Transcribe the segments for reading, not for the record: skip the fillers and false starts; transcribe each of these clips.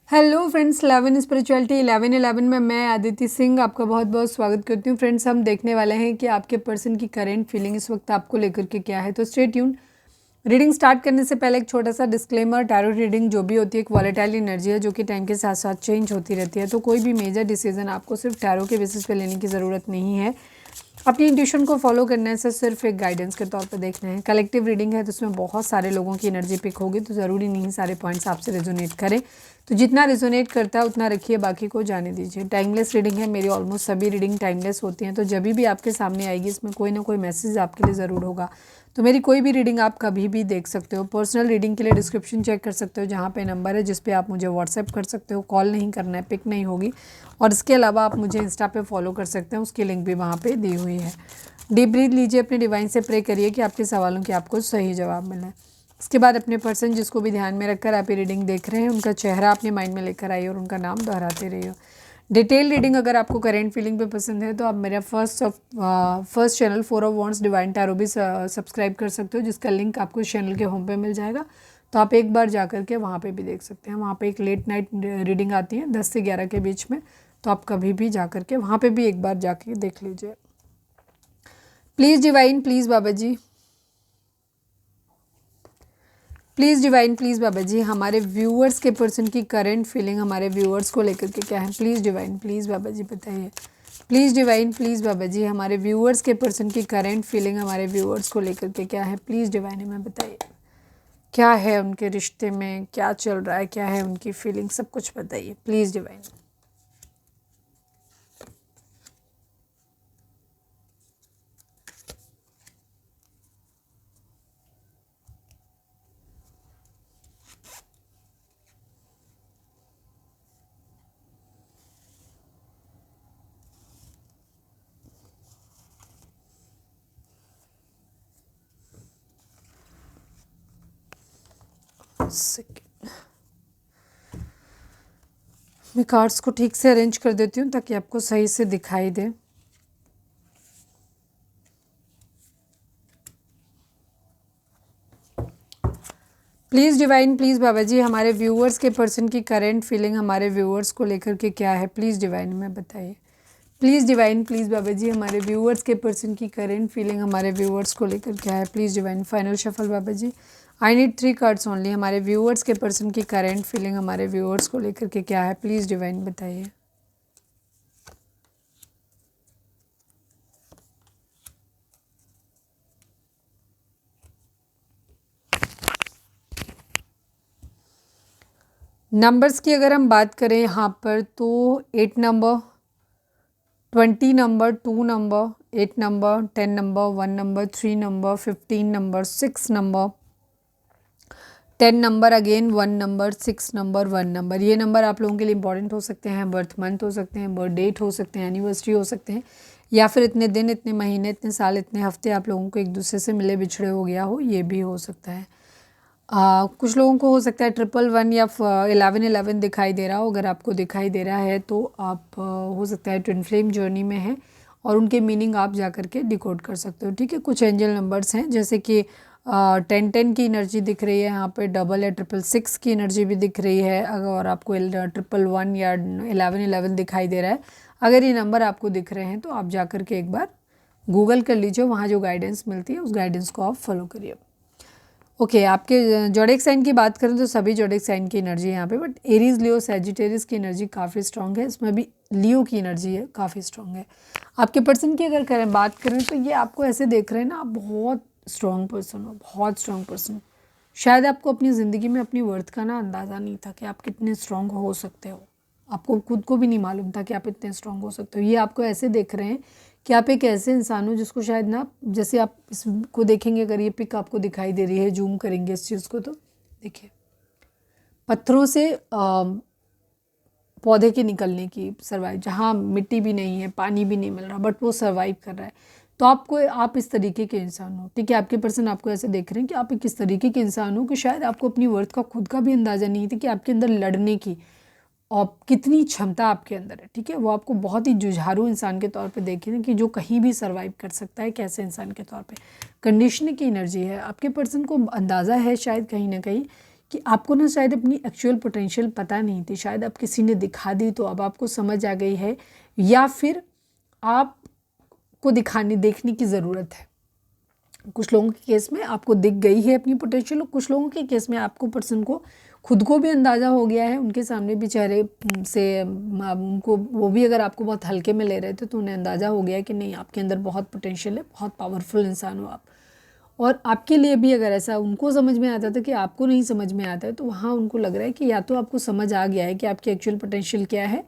Hello friends, 11 spirituality 11 में मैं आदित्य सिंह आपका बहुत बहुत स्वागत करती हूँ। फ्रेंड्स, हम देखने वाले हैं कि आपके पर्सन की करेंट फीलिंग इस वक्त आपको लेकर के क्या है। तो स्टे ट्यून। रीडिंग स्टार्ट करने से पहले एक छोटा सा डिस्क्लेमर, टैरो रीडिंग जो भी होती है एक वॉलेटाइल एनर्जी है जो कि टाइम के साथ साथ चेंज होती रहती है। तो कोई भी मेजर डिसीजन आपको सिर्फ टैरो के बेसिस पे लेने की ज़रूरत नहीं है। अपनी इंट्यूशन को फॉलो करने से सिर्फ एक गाइडेंस के तौर पर देखना है। कलेक्टिव रीडिंग है तो उसमें बहुत सारे लोगों की एनर्जी पिक होगी, तो ज़रूरी नहीं सारे पॉइंट्स आपसे रेजोनेट करें। तो जितना रेजोनेट करता है उतना रखिए, बाकी को जाने दीजिए। टाइमलेस रीडिंग है, मेरी ऑलमोस्ट सभी रीडिंग टाइमलेस होती हैं। तो जब भी आपके सामने आएगी इसमें कोई ना कोई मैसेज आपके लिए ज़रूर होगा। तो मेरी कोई भी रीडिंग आप कभी भी देख सकते हो। पर्सनल रीडिंग के लिए डिस्क्रिप्शन चेक कर सकते हो, जहाँ पे नंबर है जिस पे आप मुझे व्हाट्सएप कर सकते हो। कॉल नहीं करना है, पिक नहीं होगी। और इसके अलावा आप मुझे इंस्टा पे फॉलो कर सकते हैं, उसकी लिंक भी वहाँ पे दी हुई है। डीप ब्रीथ लीजिए, अपने डिवाइन से प्रे करिए कि आपके सवालों के आपको सही जवाब मिले। इसके बाद अपने पर्सन जिसको भी ध्यान में रखकर आप ये रीडिंग देख रहे हैं उनका चेहरा अपने माइंड में लेकर आइए और उनका नाम दोहराते रहिए। डिटेल रीडिंग अगर आपको करेंट फीलिंग पे पसंद है तो आप मेरा first channel 4 of wands divine tarot भी सब्सक्राइब कर सकते हो, जिसका लिंक आपको इस चैनल के होम पे मिल जाएगा। तो आप एक बार जा करके वहाँ पे भी देख सकते हैं। वहाँ पे एक लेट नाइट रीडिंग आती है 10 से 11 के बीच में, तो आप कभी भी जा करके वहाँ पे भी एक बार जाके देख लीजिए। Please divine, please Baba ji, please divine, please Baba ji, हमारे व्यूअर्स के पर्सन की करंट फीलिंग हमारे व्यूअर्स को लेकर के क्या है। प्लीज़ डिवाइन, प्लीज़ बाबा जी बताइए। Please divine, please Baba ji, हमारे व्यूअर्स के पर्सन की करंट फीलिंग हमारे व्यूअर्स को लेकर के क्या है। प्लीज़ डिवाइन हमें बताइए, क्या है उनके रिश्ते में, क्या चल रहा है, क्या है उनकी फीलिंग, सब कुछ बताइए प्लीज़ डिवाइन। सेकेंड, मैं कार्ड्स को ठीक से अरेंज कर देती हूँ ताकि आपको सही से दिखाई दे। Please divine, please Baba ji, हमारे व्यूअर्स के पर्सन की करंट फीलिंग हमारे व्यूअर्स को लेकर के क्या है। प्लीज़ डिवाइन हमें बताइए। Please divine, please Baba ji, हमारे व्यूअर्स के पर्सन की करंट फीलिंग हमारे व्यूअर्स को लेकर क्या है। Please divine. Final shuffle Baba ji, I need 3 cards only. हमारे व्यूअर्स के पर्सन की करंट फीलिंग हमारे व्यूअर्स को लेकर के क्या है। प्लीज़ डिवाइन बताइए। नंबर्स की अगर हम बात करें यहाँ पर तो 8 number, 20 number, 2 number, 8 number, 10 number, 1 number, 3 number, 15 number, 6 number, 10 number, again 1 number, 6 number, 1 number. ये नंबर आप लोगों के लिए इंपॉर्टेंट हो सकते हैं। बर्थ मंथ हो सकते हैं, बर्थ डेट हो सकते हैं, एनिवर्सरी हो सकते हैं, या फिर इतने दिन, इतने महीने, इतने साल, इतने हफ्ते आप लोगों को एक दूसरे से मिले बिछड़े हो गया हो, ये भी हो सकता है। कुछ लोगों को हो सकता है 111 या 1111 दिखाई दे रहा हो। अगर आपको दिखाई दे रहा है तो आप हो सकता है ट्विन फ्लेम जर्नी में है और उनके मीनिंग आप जा कर के डिकोड कर सकते हो। ठीक है, कुछ एंजल नंबर्स हैं जैसे कि 1010 की एनर्जी दिख रही है यहाँ पे, डबल या 666 की एनर्जी भी दिख रही है। अगर आपको 111 या 1111 दिखाई दे रहा है, अगर ये नंबर आपको दिख रहे हैं तो आप जा कर के एक बार गूगल कर लीजिए, वहाँ जो गाइडेंस मिलती है उस गाइडेंस को आप फॉलो करिए। ओके, आपके जोडिक साइन की बात करें तो सभी जोडिक साइन की एनर्जी है यहाँ पे, बट एरीज, लियो, सैजिटेरियस की एनर्जी काफ़ी स्ट्रांग है। इसमें भी लियो की एनर्जी है, काफ़ी स्ट्रांग है। आपके पर्सन की अगर बात करें तो ये आपको ऐसे देख रहे हैं ना, आप बहुत स्ट्रांग पर्सन हो, बहुत स्ट्रांग पर्सन। शायद आपको अपनी ज़िंदगी में अपनी वर्थ का ना अंदाज़ा नहीं था कि आप कितने स्ट्रांग हो सकते हो। आपको खुद को भी नहीं मालूम था कि आप इतने स्ट्रांग हो सकते हो। ये आपको ऐसे देख रहे हैं कि आप एक ऐसे इंसान हो जिसको शायद ना, जैसे आप इसको देखेंगे, अगर ये पिक आपको दिखाई दे रही है, जूम करेंगे इस चीज़ को तो देखिए, पत्थरों से पौधे के निकलने की सर्वाइव, जहाँ मिट्टी भी नहीं है, पानी भी नहीं मिल रहा, बट वो सर्वाइव कर रहा है। तो आप इस तरीके के इंसान हो। ठीक है, आपके पर्सन आपको ऐसे देख रहे हैं कि आप एक इस तरीके के इंसान हो कि शायद आपको अपनी वर्थ का खुद का भी अंदाज़ा नहीं था कि आपके अंदर लड़ने की और कितनी क्षमता आपके अंदर है। ठीक है, वो आपको बहुत ही जुझारू इंसान के तौर पे देखें कि जो कहीं भी सर्वाइव कर सकता है, कैसे इंसान के तौर पे। कंडीशनिंग की एनर्जी है, आपके पर्सन को अंदाज़ा है शायद कहीं ना कहीं कि आपको ना शायद अपनी एक्चुअल पोटेंशियल पता नहीं थी, शायद अब किसी ने दिखा दी तो अब आपको समझ आ गई है, या फिर आपको देखने की ज़रूरत है। कुछ लोगों के केस में आपको दिख गई है अपनी पोटेंशियल, और कुछ लोगों के केस में आपको पर्सन को खुद को भी अंदाज़ा हो गया है, उनके सामने भी चेहरे से उनको, वो भी अगर आपको बहुत हल्के में ले रहे थे तो उन्हें अंदाज़ा हो गया है कि नहीं, आपके अंदर बहुत पोटेंशियल है, बहुत पावरफुल इंसान हो आप। और आपके लिए भी अगर ऐसा उनको समझ में आता था कि आपको नहीं समझ में आता है, तो वहाँ उनको लग रहा है कि या तो आपको समझ आ गया है कि आपकी एक्चुअल पोटेंशियल क्या है,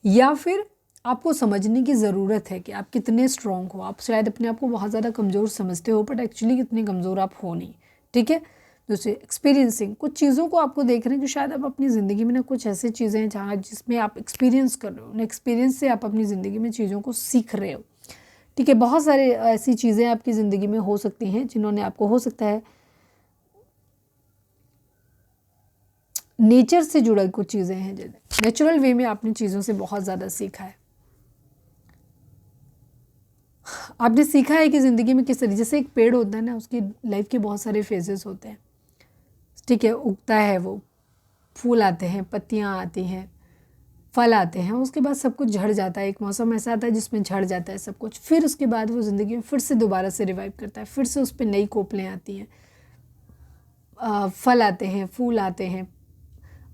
या फिर आपको समझने की ज़रूरत है कि आप कितने स्ट्रॉन्ग हो। आप शायद अपने आप को बहुत ज़्यादा कमज़ोर समझते हो, बट एक्चुअली कितने कमज़ोर आप हो नहीं। ठीक है। दूसरे एक्सपीरियंसिंग, कुछ चीज़ों को आपको देख रहे हैं कि शायद आप अपनी ज़िंदगी में ना कुछ ऐसी चीज़ें हैं जहाँ जिसमें आप एक्सपीरियंस कर रहे हो, उन एक्सपीरियंस से आप अपनी ज़िंदगी में चीज़ों को सीख रहे हो। ठीक है। बहुत सारे ऐसी चीज़ें आपकी ज़िंदगी में हो सकती हैं जिन्होंने आपको, हो सकता है नेचर से जुड़ा कुछ चीज़ें हैं, जैसे नेचुरल वे में आपने चीज़ों से बहुत ज़्यादा सीखा है। आपने सीखा है कि ज़िंदगी में किस तरीके, जैसे एक पेड़ होता है ना, उसकी लाइफ के बहुत सारे फेजेस होते हैं। ठीक है। उगता है वो, फूल आते हैं, पत्तियाँ आती हैं, फल आते हैं, उसके बाद सब कुछ झड़ जाता है। एक मौसम ऐसा आता है जिसमें झड़ जाता है सब कुछ, फिर उसके बाद वो ज़िंदगी में फिर से दोबारा से रिवाइव करता है, फिर से उस पर नई कोपलें आती हैं, फल आते हैं, फूल आते हैं,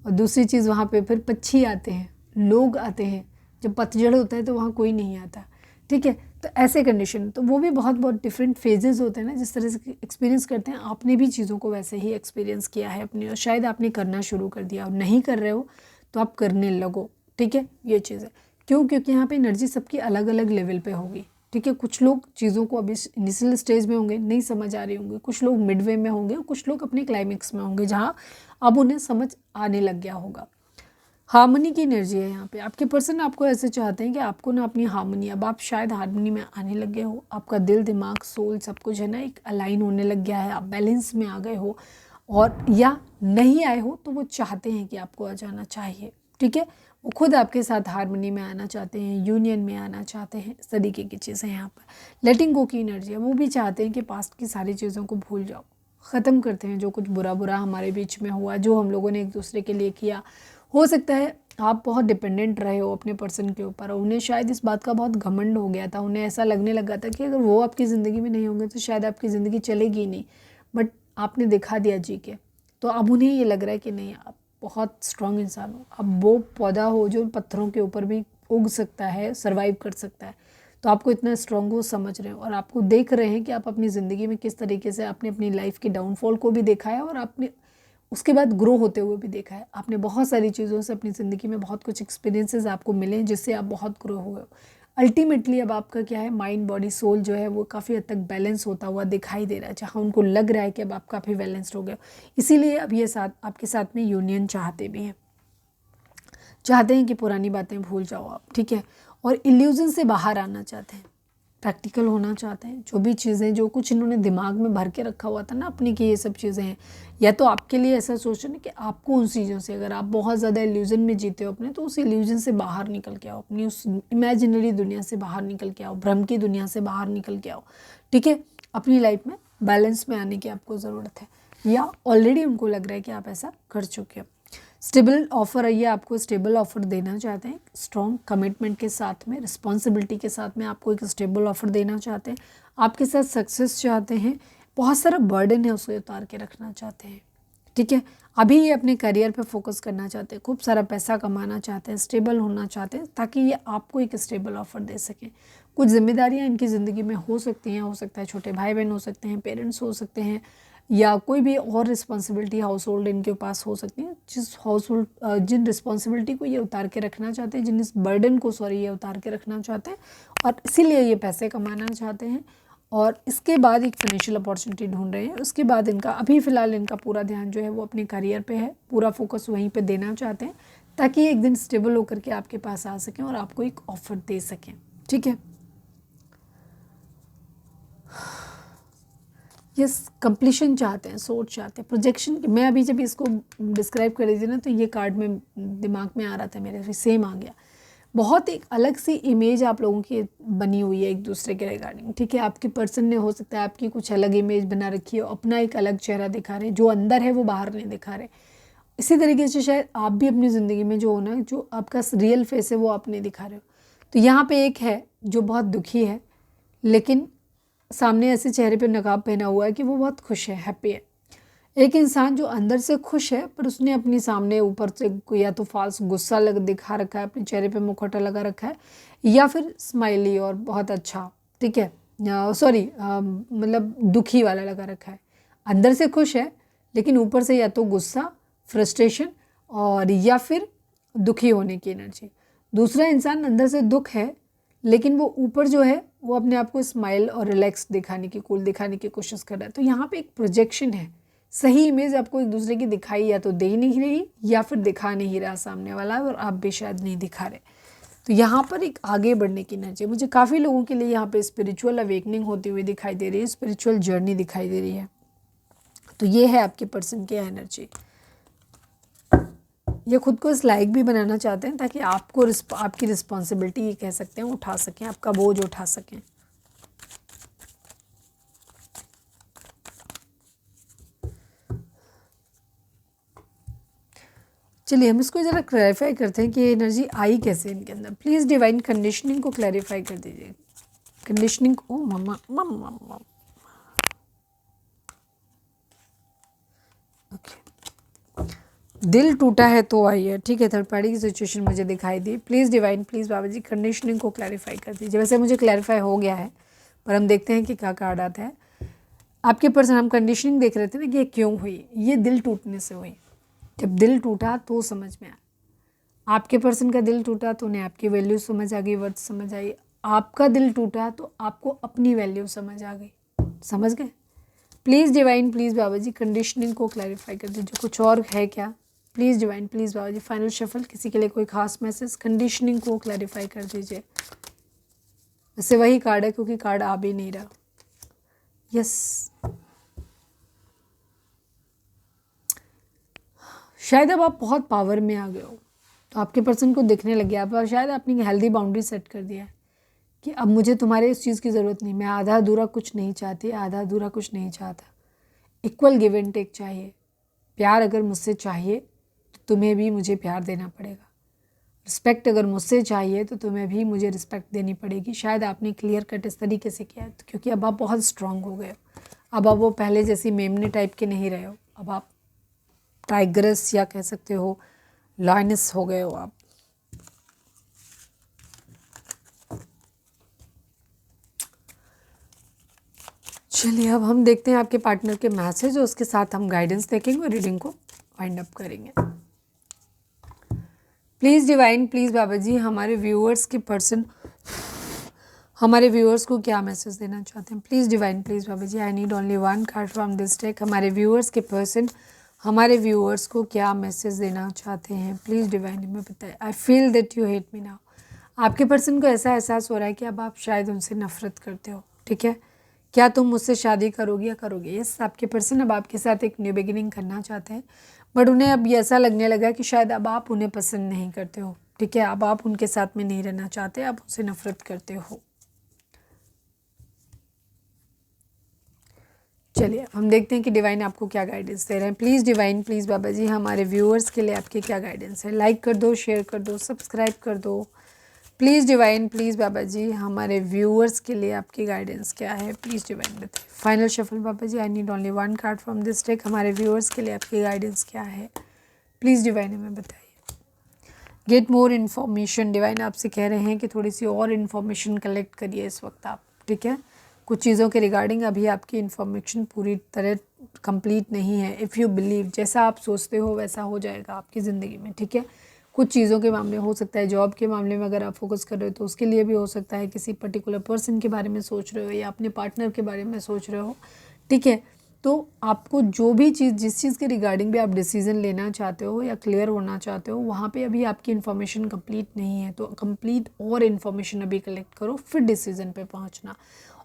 और दूसरी चीज़ वहाँ पे फिर पक्षी आते हैं, लोग आते हैं। जब पतझड़ होता है तो वहाँ कोई नहीं आता। ठीक है। तो ऐसे कंडीशन, तो वो भी बहुत बहुत डिफरेंट फेजेस होते हैं ना, जिस तरह से एक्सपीरियंस करते हैं। आपने भी चीज़ों को वैसे ही एक्सपीरियंस किया है अपनी, और शायद आपने करना शुरू कर दिया, और नहीं कर रहे हो तो आप करने लगो। ठीक है। ये चीज़ है। क्यों? क्योंकि यहाँ पे एनर्जी सबकी अलग अलग लेवल पे होगी। ठीक है। कुछ लोग चीज़ों को अभी इनिशियल स्टेज में होंगे, नहीं समझ आ रही होंगी, कुछ लोग मिडवे में होंगे, और कुछ लोग अपने क्लाइमेक्स में होंगे जहाँ अब उन्हें समझ आने लग गया होगा। हार्मनी की एनर्जी है यहाँ पे। आपके पर्सन आपको ऐसे चाहते हैं कि आपको ना अपनी हार्मनी, अब आप शायद हार्मनी में आने लग गए हो, आपका दिल, दिमाग, सोल सब कुछ है ना एक अलाइन होने लग गया है, आप बैलेंस में आ गए हो, और या नहीं आए हो तो वो चाहते हैं कि आपको आ जाना चाहिए। ठीक है। वो खुद आपके साथ हार्मनी में आना चाहते हैं, यूनियन में आना चाहते हैं, इस तरीके की चीज़ें यहाँ पर। लेटिंग गो की एनर्जी है, वो भी चाहते हैं कि पास्ट की सारी चीज़ों को भूल जाओ, ख़त्म करते हैं जो कुछ बुरा बुरा हमारे बीच में हुआ, जो हम लोगों ने एक दूसरे के लिए किया। हो सकता है आप बहुत डिपेंडेंट रहे हो अपने पर्सन के ऊपर, और उन्हें शायद इस बात का बहुत घमंड हो गया था, उन्हें ऐसा लगने लगा था कि अगर वो आपकी ज़िंदगी में नहीं होंगे तो शायद आपकी ज़िंदगी चलेगी ही नहीं, बट आपने दिखा दिया जी के। तो अब उन्हें ये लग रहा है कि नहीं, आप बहुत स्ट्रांग इंसान हो, अब वो पौधा हो जो पत्थरों के ऊपर भी उग सकता है, सर्वाइव कर सकता है। तो आपको इतना स्ट्रांग वो समझ रहे हो, और आपको देख रहे हैं कि आप अपनी ज़िंदगी में किस तरीके से आपने अपनी लाइफ के डाउनफॉल को भी देखा है, और आपने उसके बाद ग्रो होते हुए भी देखा है। आपने बहुत सारी चीज़ों से अपनी ज़िंदगी में बहुत कुछ एक्सपीरियंसेस आपको मिले हैं जिससे आप बहुत ग्रो हुए हो। अल्टीमेटली अब आपका क्या है, माइंड, बॉडी, सोल जो है वो काफ़ी हद तक बैलेंस होता हुआ दिखाई दे रहा है, जहाँ उनको लग रहा है कि अब आप काफ़ी बैलेंस्ड हो गए हो। इसीलिए अब ये साथ आपके साथ में यूनियन चाहते भी हैं, चाहते हैं कि पुरानी बातें भूल जाओ आप। ठीक है। और इल्यूजन से बाहर आना चाहते हैं, प्रैक्टिकल होना चाहते हैं। जो भी चीज़ें, जो कुछ इन्होंने दिमाग में भर के रखा हुआ था ना अपने कि ये सब चीज़ें हैं, या तो आपके लिए ऐसा सोचो ना कि आपको उन चीज़ों से, अगर आप बहुत ज़्यादा इल्यूजन में जीते हो अपने, तो उस इल्यूजन से बाहर निकल के आओ, अपनी उस इमेजिनरी दुनिया से बाहर निकल के आओ, भ्रम की दुनिया से बाहर निकल के आओ। ठीक है। अपनी लाइफ में बैलेंस में आने की आपको ज़रूरत है, या ऑलरेडी उनको लग रहा है कि आप ऐसा कर चुके हो। स्टेबल ऑफर, ये आपको स्टेबल ऑफर देना चाहते हैं, स्ट्रॉन्ग कमिटमेंट के साथ में, रिस्पॉन्सिबिलिटी के साथ में आपको एक स्टेबल ऑफर देना चाहते हैं। आपके साथ सक्सेस चाहते हैं, बहुत सारा बर्डन है उसे उतार के रखना चाहते हैं। ठीक है। अभी ये अपने करियर पे फोकस करना चाहते हैं, खूब सारा पैसा कमाना चाहते हैं, स्टेबल होना चाहते हैं, ताकि ये आपको एक स्टेबल ऑफर दे सकें। कुछ जिम्मेदारियाँ इनकी ज़िंदगी में हो सकती हैं, हो सकता है छोटे भाई बहन हो सकते हैं, पेरेंट्स हो सकते हैं, या कोई भी और रिस्पॉन्सिबिलिटी हाउस होल्ड इनके पास हो सकती है, जिस हाउस होल्ड जिन रिस्पॉन्सिबिलिटी को ये उतार के रखना चाहते हैं, जिन इस बर्डन को ये उतार के रखना चाहते हैं, और इसीलिए ये पैसे कमाना चाहते हैं, और इसके बाद एक फाइनेंशियल अपॉर्चुनिटी ढूंढ रहे हैं। उसके बाद इनका अभी फ़िलहाल इनका पूरा ध्यान जो है वो अपने करियर पे है, पूरा फोकस वहीं पे देना चाहते हैं, ताकि एक दिन स्टेबल होकर के आपके पास आ सकें और आपको एक ऑफ़र दे सकें। ठीक है। यस, कंप्लीशन चाहते हैं, सोच चाहते हैं, प्रोजेक्शन। मैं अभी जब इसको डिस्क्राइब कर रही थी ना, तो ये कार्ड में दिमाग में आ रहा था मेरे, सेम आ गया। बहुत एक अलग सी इमेज आप लोगों की बनी हुई है एक दूसरे के रिगार्डिंग। ठीक है। आपके पर्सन ने, हो सकता है आपकी कुछ अलग इमेज बना रखी है, अपना एक अलग चेहरा दिखा रहे, जो अंदर है वो बाहर नहीं दिखा रहे। इसी तरीके से शायद आप भी अपनी ज़िंदगी में जो हो ना, जो आपका रियल फेस है वो आप नहीं दिखा रहे हो। तो यहाँ पे एक है जो बहुत दुखी है, लेकिन सामने ऐसे चेहरे पे नकाब पहना हुआ है कि वो बहुत खुश है, हैप्पी है। एक इंसान जो अंदर से खुश है पर उसने अपनी सामने ऊपर से या तो फाल्स गुस्सा लग दिखा रखा है, अपने चेहरे पे मुखौटा लगा रखा है, या फिर स्माइली और बहुत अच्छा, ठीक है, सॉरी मतलब दुखी वाला लगा रखा है। अंदर से खुश है लेकिन ऊपर से या तो गुस्सा, फ्रस्ट्रेशन और या फिर दुखी होने की एनर्जी। दूसरा इंसान अंदर से दुख है लेकिन वो ऊपर जो है वो अपने आप को स्माइल और रिलैक्स दिखाने की, कूल दिखाने की कोशिश कर रहा है। तो यहाँ पे एक प्रोजेक्शन है, सही इमेज आपको एक दूसरे की दिखाई या तो दे ही नहीं रही या फिर दिखा नहीं रहा सामने वाला, और आप भी शायद नहीं दिखा रहे। तो यहाँ पर एक आगे बढ़ने की एनर्जी मुझे काफ़ी लोगों के लिए यहाँ पे स्पिरिचुअल अवेकनिंग होती हुई दिखाई दे रही है, स्पिरिचुअल जर्नी दिखाई दे रही है। तो ये है आपके पर्सन की एनर्जी। ये खुद को इस लायक भी बनाना चाहते हैं ताकि आपको आपकी रिस्पॉन्सिबिलिटी ये कह सकते हैं उठा सकें, आपका बोझ उठा सकें। चलिए हम इसको ज़रा क्लैरिफाई करते हैं कि ये एनर्जी आई कैसे इनके अंदर। प्लीज़ डिवाइन कंडीशनिंग को क्लैरिफाई कर दीजिए। कंडीशनिंग, ओ मम्मा मम्मा मम्मा, ओके। दिल टूटा है तो आई है, ठीक है, थर्ड पार्टी की सिचुएशन मुझे दिखाई दी। Please divine, please Baba ji conditioning को क्लैरिफाई कर दीजिए। वैसे मुझे क्लैरिफाई हो गया है पर हम देखते हैं कि क्या कार्ड आता है। आपके पर्सन, हम कंडीशनिंग देख रहे थे ना कि ये क्यों हुई, ये दिल टूटने से हुई। जब दिल टूटा तो समझ में आया, आपके पर्सन का दिल टूटा तो उन्हें आपकी वैल्यू समझ आ गई, वर्थ समझ आई। आपका दिल टूटा तो आपको अपनी वैल्यू समझ आ गई। समझ गए? Please divine, please Baba ji conditioning को क्लैरिफाई कर दीजिए। कुछ और है क्या? Please divine, please Baba ji final shuffle, किसी के लिए कोई खास मैसेज, कंडीशनिंग को क्लैरिफाई कर दीजिए। वैसे वही कार्ड है क्योंकि कार्ड आ भी नहीं रहा। यस, शायद अब आप बहुत पावर में आ गए हो, तो आपके पर्सन को दिखने लग गया, आप शायद अपनी हेल्दी बाउंड्री सेट कर दिया है कि अब मुझे तुम्हारे इस चीज़ की ज़रूरत नहीं, मैं आधा अधूरा कुछ नहीं चाहती, आधा अधूरा कुछ नहीं चाहता। इक्वल गिव एंड टेक चाहिए। प्यार अगर मुझसे चाहिए तो तुम्हें भी मुझे प्यार देना पड़ेगा। रिस्पेक्ट अगर मुझसे चाहिए तो तुम्हें भी मुझे रिस्पेक्ट देनी पड़ेगी। शायद आपने क्लियर कट इस तरीके से किया है क्योंकि अब आप बहुत स्ट्रांग हो गए हो। अब आप वो पहले जैसी मेमने टाइप के नहीं रहे हो, अब आप टाइग्रेस या कह सकते हो लायनेस हो गए हो आप। चलिए अब हम देखते हैं आपके पार्टनर के मैसेज और उसके साथ हम गाइडेंस देखेंगे और रीडिंग को वाइंड अप करेंगे। Please divine, please Baba ji हमारे व्यूअर्स के पर्सन हमारे व्यूअर्स को क्या मैसेज देना चाहते हैं। Please divine, please Baba ji, I need only one card from this deck. हमारे व्यूअर्स के पर्सन हमारे व्यूअर्स को क्या मैसेज देना चाहते हैं, प्लीज़ डिवाइन हमें बताएं। I feel that you hate me now. आपके पर्सन को ऐसा एहसास हो रहा है कि अब आप शायद उनसे नफरत करते हो, ठीक है। क्या तुम मुझसे शादी करोगी या करोगे? यस, आपके पर्सन अब आपके साथ एक न्यू बिगिनिंग करना चाहते हैं, बट उन्हें अब ये ऐसा लगने लगा कि शायद अब आप उन्हें पसंद नहीं करते हो, ठीक है। अब आप उनके साथ में नहीं रहना चाहते, आप उनसे नफरत करते हो। चलिए हम देखते हैं कि डिवाइन आपको क्या गाइडेंस दे रहे हैं। Please divine, please Baba ji हमारे व्यूअर्स के लिए आपके क्या गाइडेंस है। लाइक कर दो, शेयर कर दो, सब्सक्राइब कर दो। Please divine, please Baba ji हमारे व्यूअर्स के लिए आपकी गाइडेंस क्या है, प्लीज़ डिवाइन बताइए। Final shuffle Baba ji, I need only one card from this deck. हमारे व्यूअर्स के लिए आपकी गाइडेंस क्या है, प्लीज़ डिवाइन हमें बताइए। गेट मोर इन्फॉर्मेशन, डिवाइन आपसे कह रहे हैं कि थोड़ी सी और इन्फॉर्मेशन कलेक्ट करिए इस वक्त आप, ठीक है। कुछ चीज़ों के रिगार्डिंग अभी आपकी इन्फॉर्मेशन पूरी तरह कंप्लीट नहीं है। इफ़ यू बिलीव, जैसा आप सोचते हो वैसा हो जाएगा आपकी ज़िंदगी में, ठीक है। कुछ चीज़ों के मामले हो सकता है, जॉब के मामले में अगर आप फोकस कर रहे हो तो उसके लिए भी हो सकता है, किसी पर्टिकुलर पर्सन के बारे में सोच रहे हो या अपने पार्टनर के बारे में सोच रहे हो, ठीक है। तो आपको जो भी चीज़, जिस चीज़ के रिगार्डिंग भी आप डिसीज़न लेना चाहते हो या क्लियर होना चाहते हो, वहाँ पे अभी आपकी इन्फॉर्मेशन कंप्लीट नहीं है। तो कंप्लीट और इन्फॉर्मेशन अभी कलेक्ट करो, फिर डिसीज़न पे पहुँचना।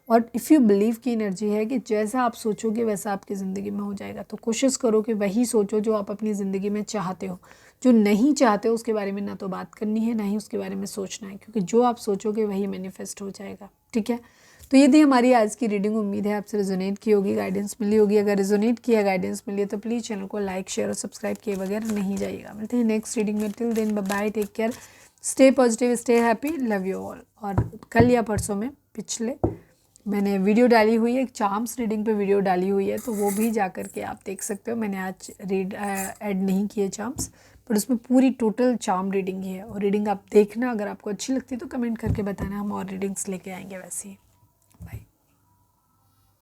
और इफ़ यू बिलीव की एनर्जी है कि जैसा आप सोचोगे वैसा आपकी ज़िंदगी में हो जाएगा। तो कोशिश करो कि वही सोचो जो आप अपनी ज़िंदगी में चाहते हो। जो नहीं चाहते हो उसके बारे में ना तो बात करनी है, ना ही उसके बारे में सोचना है, क्योंकि जो आप सोचोगे वही मैनिफेस्ट हो जाएगा, ठीक है। तो ये थी हमारी आज की रीडिंग। उम्मीद है आपसे रेजोनेट की होगी, गाइडेंस मिली होगी। अगर रेजोनेट किया, गाइडेंस मिली है तो प्लीज़ चैनल को लाइक शेयर और सब्सक्राइब किए बगैर नहीं जाइएगा। मिलते हैं नेक्स्ट रीडिंग में। Till then bye bye, take care, stay positive, stay happy, love you all. और कल या परसों में पिछले मैंने वीडियो डाली हुई है, एक चार्म्स रीडिंग पे वीडियो डाली हुई है, तो वो भी जा कर के आप देख सकते हो। मैंने आज ऐड नहीं किए चार्म्स, पर उसमें पूरी टोटल चार्म रीडिंग ही है। और रीडिंग आप देखना, अगर आपको अच्छी लगती है तो कमेंट करके बताना, हम और रीडिंग्स लेके आएंगे वैसे ही।